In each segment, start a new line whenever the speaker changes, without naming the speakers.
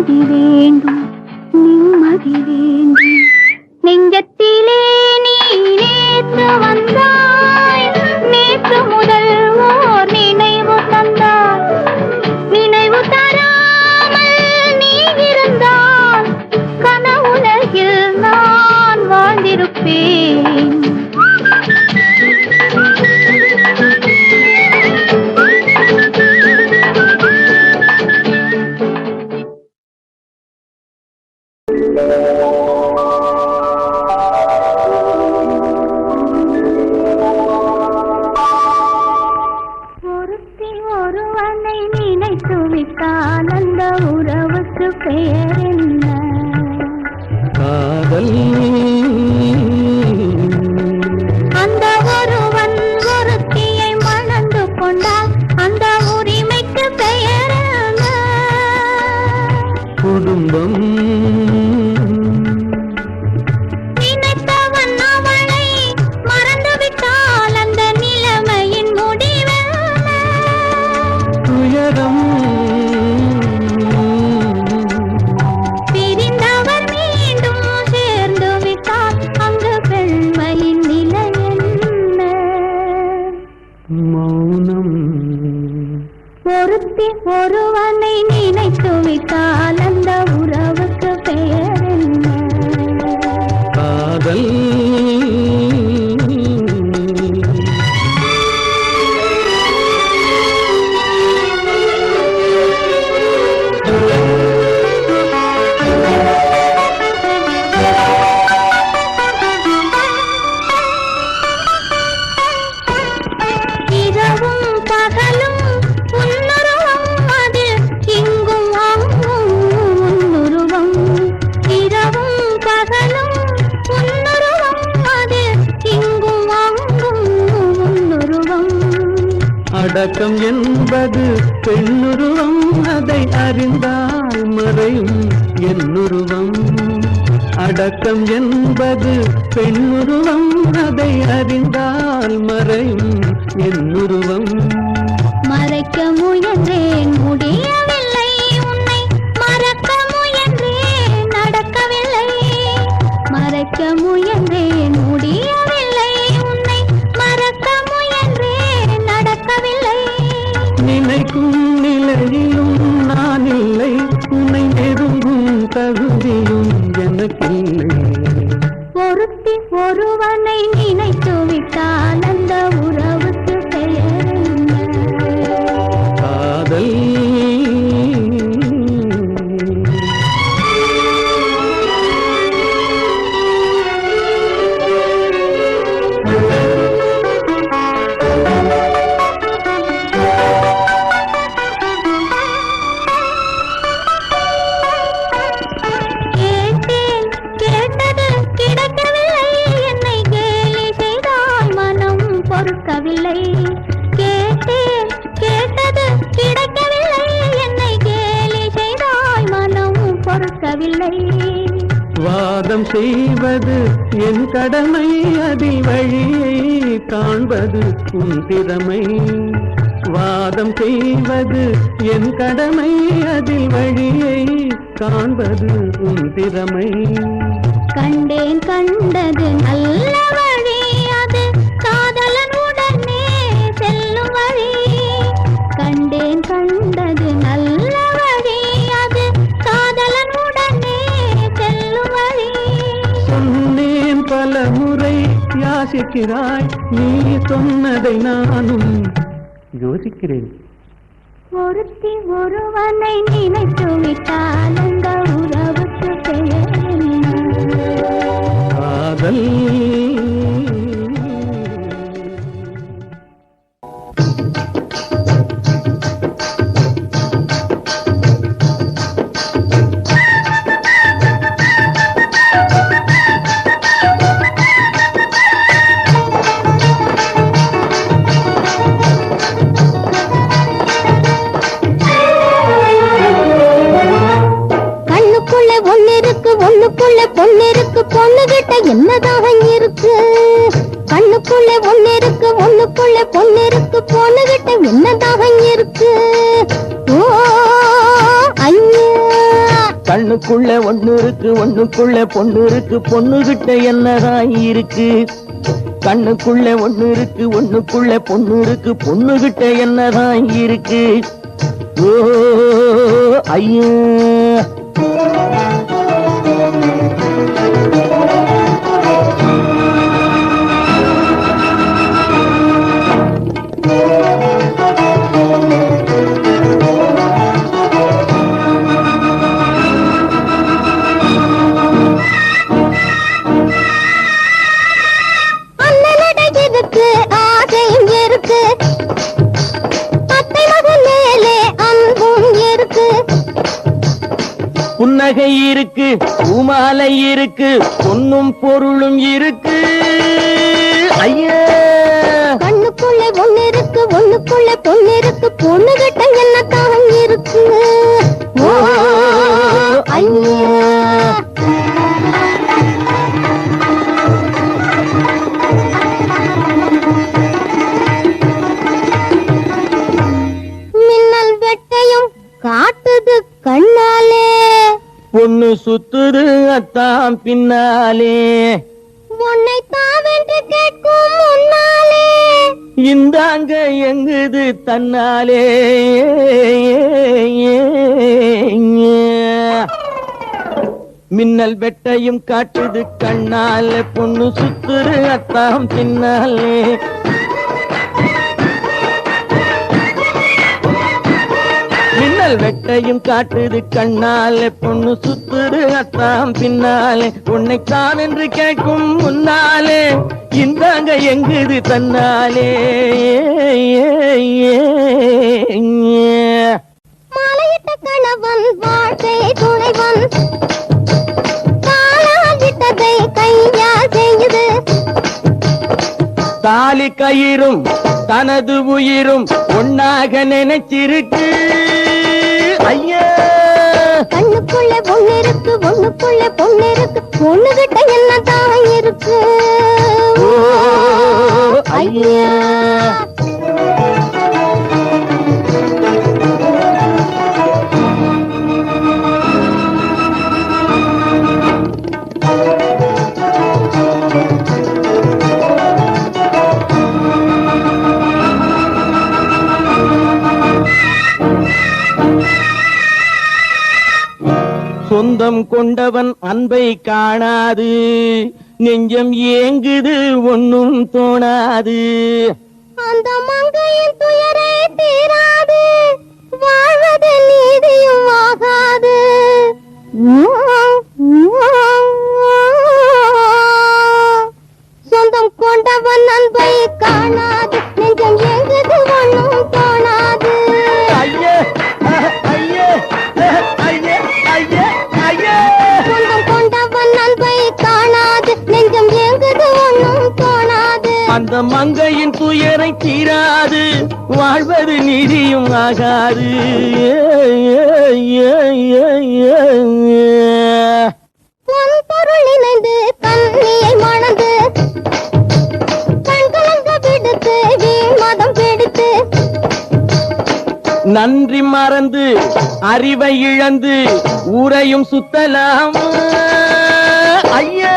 நிம்மதி வேண்டும், நிம்மதி வேண்டும். நெஞ்சத்திலே நீ நேற்று வந்தாய், நேற்று முதல் ஓர் நினைவு தந்தாய். நினைவு தராமல் நீ இருந்தால் கனவுலகில் நான் வாழ்ந்திருப்பேன். ஒருவனை நினைத்து விட்டால் அந்த உறவுக்கு பெயர் என்ன?
காதல்.
அந்த ஒருவன் ஒருத்தியை மணந்து கொண்டால் அந்த உரிமைக்கு பெயர் என்ன?
குடும்பம்.
நினைத்தவன் அவளை மறந்து விட்டால் அந்த நிலைமையின் முடிவென்ன?
துயரம்.
பிரிந்தவர் மீண்டும் சேர்ந்து விட்டால் அங்கு பெண்மையின் நிலை என்ன?
மௌனம்.
ஒருத்தி ஒருவனை நினைத்து விட்டால் அந்த உறவுக்கு பெயர் என்ன?
காதல்.
இரவும் பகலும் உன்னுருவம், அது இங்கும் அங்கும் உன்னுருவம். இரவும் பகலும் உன்னுருவம், அது இங்கும் அங்கும் உன்னுருவம்.
அடக்கம் என்பது பெண்ணுருவம், அதை அறிந்தால் மறையும் என்னுருவம். அடக்கம் என்பது பெண்ணுருவம், அதை அறிந்தால் மறையும் என்னுருவம்.
மறைக்க முயன்றேன் முடியவில்லை, உன்னை மறக்க முயன்றேன் நடக்கவில்லை. மறைக்க முயன்றேன் முடியவில்லை, உன்னை மறக்க முயன்றேன் நடக்கவில்லை.
நினைக்கும் நிலையிலும் நான் இல்லை, உன்னை நெருங்கும் தகுதியும் எனக்கில்லை.
ஒருத்தி ஒருவனை நினைத்து விட்டால் அந்த உறவுக்கு பெயர் என்ன?
காதல்.
கேட்டேன் கேட்டது கிடைக்கவில்லை, என்னை கேலி செய்தால் மனம் பொறுக்கவில்லை. கேட்டேன் கேட்டது கிடைக்கவில்லை, என்னை கேலி செய்தால் மனம் பொறுக்கவில்லை.
வாதம் செய்வது என் கடமை, அதில் வழியை காண்பது உன் திறமை. வாதம் செய்வது என் கடமை, அதில் வழியை காண்பது உன் திறமை.
கண்டேன் கண்டது நல்ல வழி, அது காதலனுடனே செல்லும் வழி. கண்டேன் கண்டது நல்ல வழி, அது காதலனுடனே செல்லும் வழி.
சொன்னேன் பல முறை யாசிக்கிறாய், நீ சொன்னதை நானும் யோசிக்கிறேன்.
ஒருத்தி ஒருவனை நினைத்து விட்டால் அந்த உறவுக்கு பெயர் என்ன?
காதல்.
ஒண்ணுக்குள்ள பொண்ணிருக்கு, பொண்ணுகிட்ட என்னதாக இருக்கு? கண்ணுக்குள்ள ஒண்ணிருக்கு, ஒண்ணுக்குள்ள பொண்ணிருக்கு, பொண்ணுகிட்ட என்னதாக இருக்கு? ஓ ஐயா
கண்ணுக்குள்ள ஒண்ணு இருக்கு ஒண்ணுக்குள்ள பொண்ணு இருக்கு பொண்ணுகிட்ட என்னதான் இருக்கு கண்ணுக்குள்ள ஒண்ணு இருக்கு ஒண்ணுக்குள்ள பொண்ணு இருக்கு பொண்ணுகிட்ட என்னதான் இருக்கு ஓ ஐயா புன்னகை இருக்கு பூமாலை இருக்கு பொன்னும் பொருளும் இருக்கு ஐயா
கண்ணுக்குள்ள ஒண்ணு இருக்கு ஒண்ணுக்குள்ள பொண்ணு இருக்கு பொண்ணுகிட்ட என்னத்தான் இருக்கு ஓ ஐயா மின்னல் வெட்டையும் காட்டுது கண்ணாலே
பொண்ணு சுத்துது அத்தான் பின்னாலே
உன்னை தாவென்று கேட்கும் முன்னாலே
இந்தாங்க எங்குது தன்னாலே மின்னல் வெட்டையும் காட்டுது கண்ணாலே பொண்ணு சுத்துது அத்தான் பின்னாலே மின்னல் வெட்டையும் காட்டுது கண்ணாலே பொண்ணு சுத்துது அத்தான் பின்னாலே உன்னைத்தான் என்று கேட்கும் முன்னாலே இந்தாங்க எங்குது தன்னாலே
மாலையிட்ட கணவன் வாழ்க்கை துணைவன் காலாவிட்டதை கையால் செய்யுது
தாலி கயிறும் தனது உயிரும் ஒன்னாக நினைச்சிருக்கு ஐயா
கண்ணுக்குள்ள பொண்ணு இருக்கு ஒண்ணுக்குள்ள பொண்ணு இருக்கு பொண்ணுகிட்ட என்னதான் இருக்கு
ஓ ஐயா சொந்தம் கொண்டவன் அன்பை காணாது நெஞ்சம் ஏங்குது ஒன்னும் தோணாது
அந்த மங்கையின் துயரை தீராது வாழ்வது நீதியும் ஆகாது சொந்தம் கொண்டவன் அன்பை காணாது நெஞ்சம் ஏங்குது ஒன்னும் தோணாது
ஐயே ஐயே ஐயே ஐயே ஐயே
சொந்தம் கொண்டவன் அன்பை காணாது நெஞ்சம் ஏங்குது ஒன்னும் தோணாது
அந்த மங்கையின் துயரை தீராது வாழ்வது நீதியும் ஆகாது
பொன் பொருள் இணைந்து கண்ணியை மணந்து கண்கலங்க விடுத்து வீண் மதம் பிடித்து
நன்றி மறந்து அறிவை இழந்து ஊரையும் சுத்தலாம் ஐயா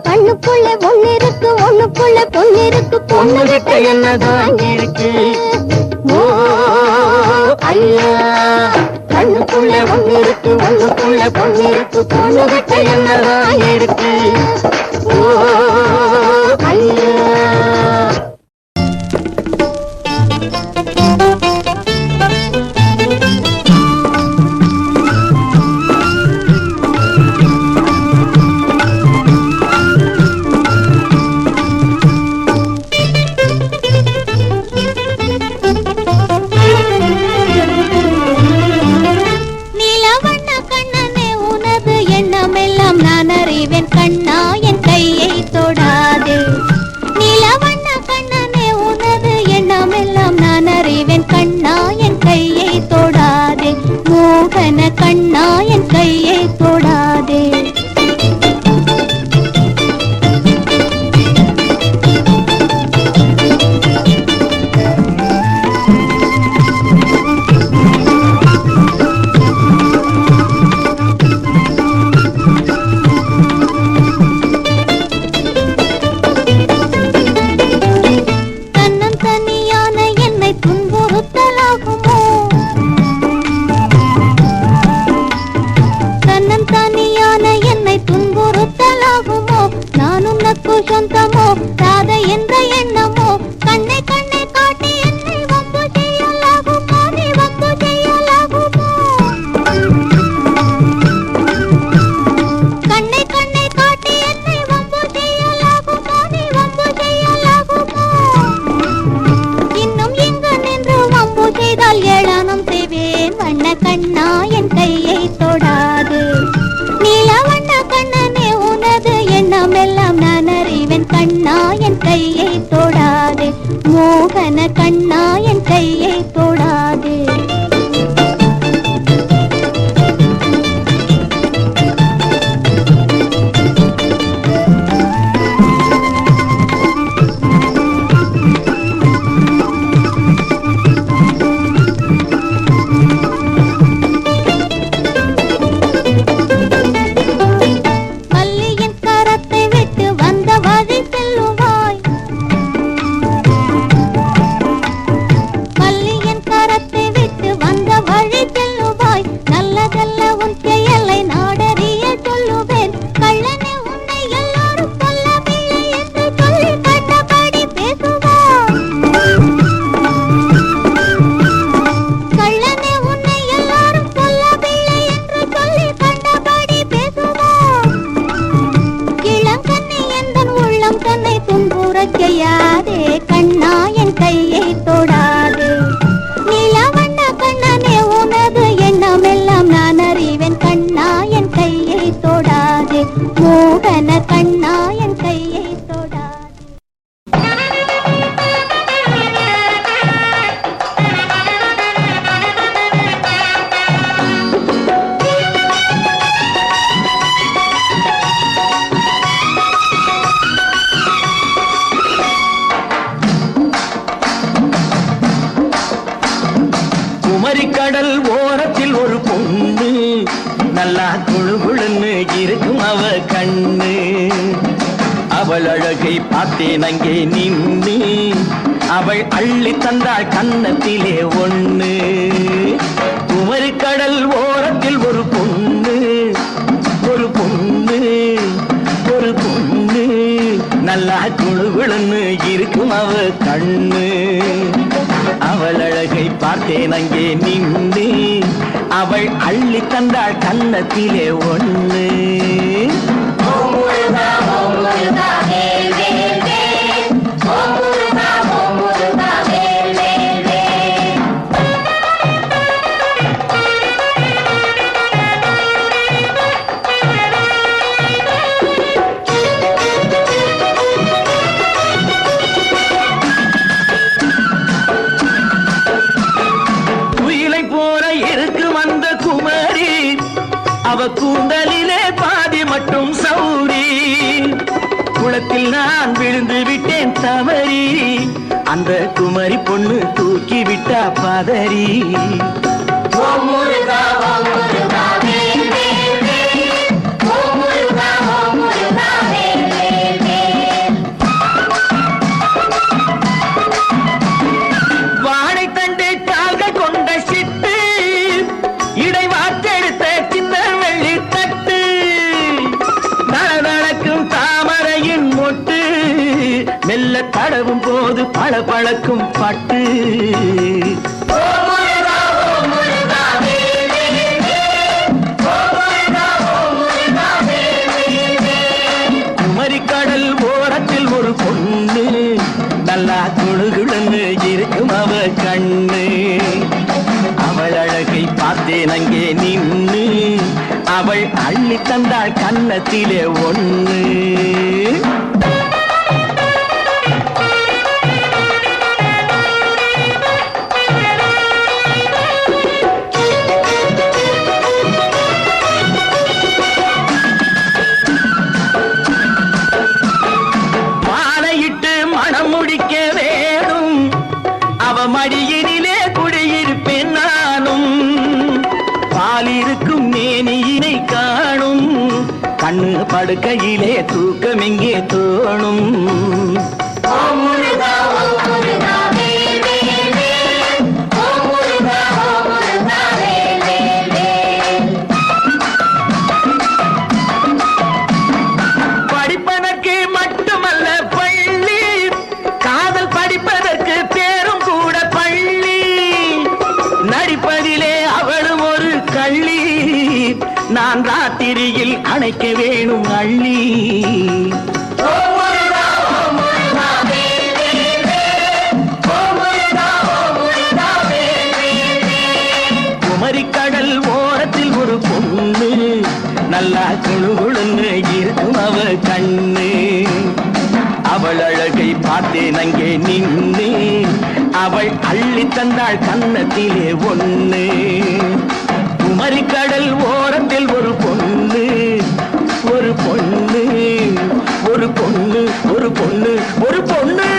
கண்ணுக்குள்ள ஒண்ணு இருக்கு ஒண்ணுக்குள்ள பொண்ணு இருக்கு
பொண்ணுகிட்ட என்னதான் இருக்கு ஓ ஐயா கண்ணுக்குள்ள ஒண்ணு இருக்கு ஒண்ணுக்குள்ள பொண்ணு இருக்கு பொண்ணுகிட்ட என்னதான் இருக்கு ஓ ஐயா
கண்ணா என் கையை தொடாதே செய்யாதே கண்ணா என் கையை தொடாதே நீலவண்ண கண்ணனே உனது எண்ணமெல்லாம் நான் அறிவேன் கண்ணா என் கையை தொடாதே மோகன கண்ணா என் கையை தொடாதே
குமரிக்கடல் ஓரத்தில் ஒரு பொண்ணு நல்லா குழுகுழுன்னு இருக்கும் அவ கண்ணு அவள் அழகை பார்த்தேன் அங்கே நின்று அவள் அள்ளி தந்தாள் கன்னத்திலே ஒண்ணு குமரிக்கடல் ஓரத்தில் ஒரு பொண்ணு ஒரு பொண்ணு ஒரு பொண்ணு நல்லா குழுகுழுன்னு இருக்கும் அவ கண்ணு அவள் அழகை பார்த்தேன் அங்கே நின்று அவள் அள்ளி தந்தாள் கன்னத்திலே ஒண்ணு அவ கூந்தலிலே பாதி மட்டும் சௌரி குளத்தில் நான் விழுந்து விட்டேன் தவறி அந்த குமரி பொண்ணு தூக்கி விட்டா பதறி வாழைத்தண்டை கால்கள் கொண்ட சிட்டு இடை வாட்டெடுத்த சின்ன வெள்ளி தட்டு நளநளக்கும் தாமரையின் மொட்டு மெல்ல தடவும் போது பளபளக்கும் பட்டு குமரிக்கடல் ஓரத்தில் ஒரு பொண்ணு நல்லா குழுகுழுன்னு இருக்கும் அவ கண்ணு அவள் அழகை பார்த்தேன் அங்கே நின்று அவள் அள்ளி தந்தாள் கன்னத்திலே ஒண்ணு மாலையிட்டு மணம் முடிக்க வேணும் அவ மடியினிலே குடியிருப்பேன் நானும் பாலிருக்கும் மேனியினை காணும் கண்ணு படுக்கையிலே தூக்கம் எங்கே தோணும் படிப்பதற்கு மட்டுமல்ல பள்ளி காதல் படிப்பதற்கு பேரும் கூட பள்ளி நடிப்பதிலே அவளும் ஒரு கள்ளி நான் ராத்திரியில் அணைக்க வேணும் அள்ளி குமரிக்கடல் ஓரத்தில் ஒரு பொண்ணு நல்லா குழுகுழுன்னு இருக்கும் அவ கண்ணு அவள் அழகை பார்த்தேன் அங்கே நின்று அவள் அள்ளி தந்தாள் கன்னத்திலே ஒண்ணு குமரிக்கடல் ஓரத்தில் ஒரு பொண்ணு ஒரு பொண்ணு ஒரு பொண்ணு ஒரு பொண்ணு ஒரு பொண்ணு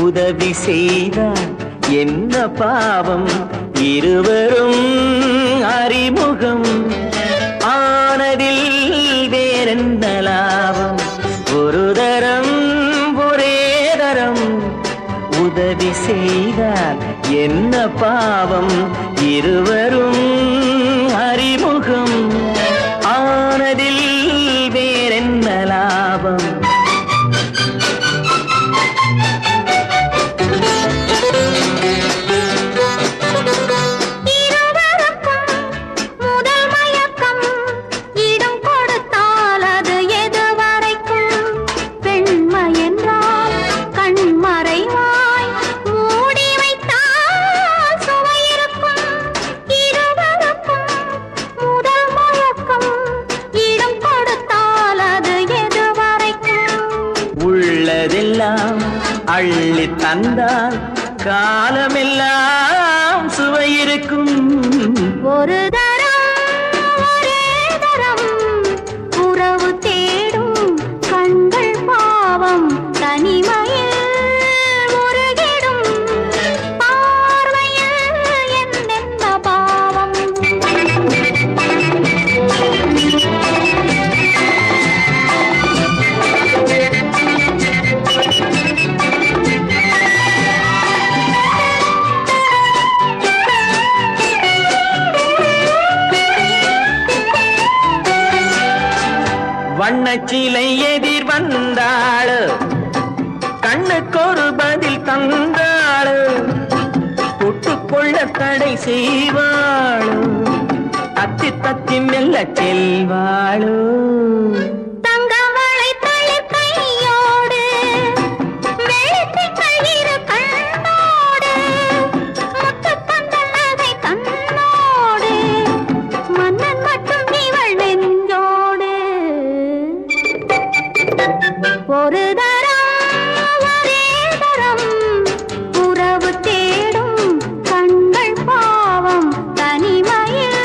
உதவி செய்தார் என்ன பாவம் இருவரும் அறிமுகம் ஆனதில் வேறென்ன லாபம் ஒரு என்ன பாவம் இருவரும் அறிமுகம் ஆனதில் வேறென்ன லாபம் உள்ளதெல்லாம் அள்ளி தந்தால் காலமெல்லாம் சுவையிருக்கும்
ஒரு தரம் ஒரே தரம் உறவு தேடும் கண்கள் பாவம் தனிமையில் முருகிடும் பார்வையில் என்னென்ன பாவம்
வண்ணச்சிலை எதிர் வந்தாள் கண்ணுக்கொரு பதில் தந்தாள் தொட்டுக்கொள்ள தடை செய்வாள் தத்தி தத்தி மெல்ல செல்வாளோ
ஒரு தரம் ஒரே தரம் உறவு தேடும் கண்கள் பாவம் தனிமையில்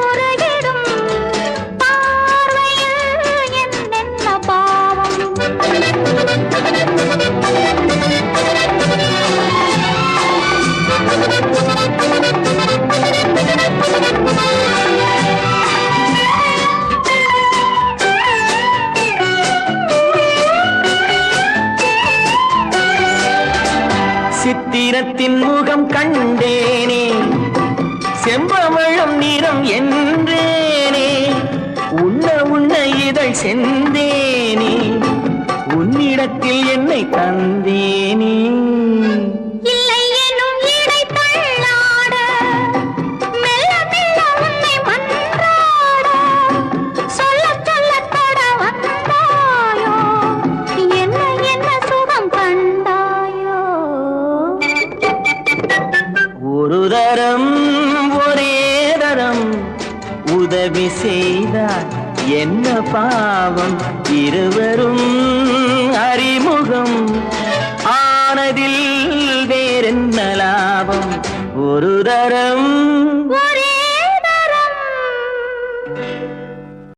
உருகிடும் பார்வையில் என்னென்ன பாவம்
சித்திரத்தின் முகம் கண்டேனே செம்பவளம் நிறம் என்றேனே உண்ண உண்ண இதழ் செந்தேனே உன்னிடத்தில் என்னை தந்தேனே
இல்லை எனும் இடை தள்ளாட மெல்ல மெல்ல உன்னை மன்றாட சொல்ல சொல்ல தொட வந்தாயோ என்ன என்ன சுகம் கண்டாயோ
ஒரு தரம் ஒரே தரம் உதவி செய்தார் என்ன பாவம் இருவரும் அறிமுகம் ஆனதில் வேறென்ன லாபம் ஒரு தரம்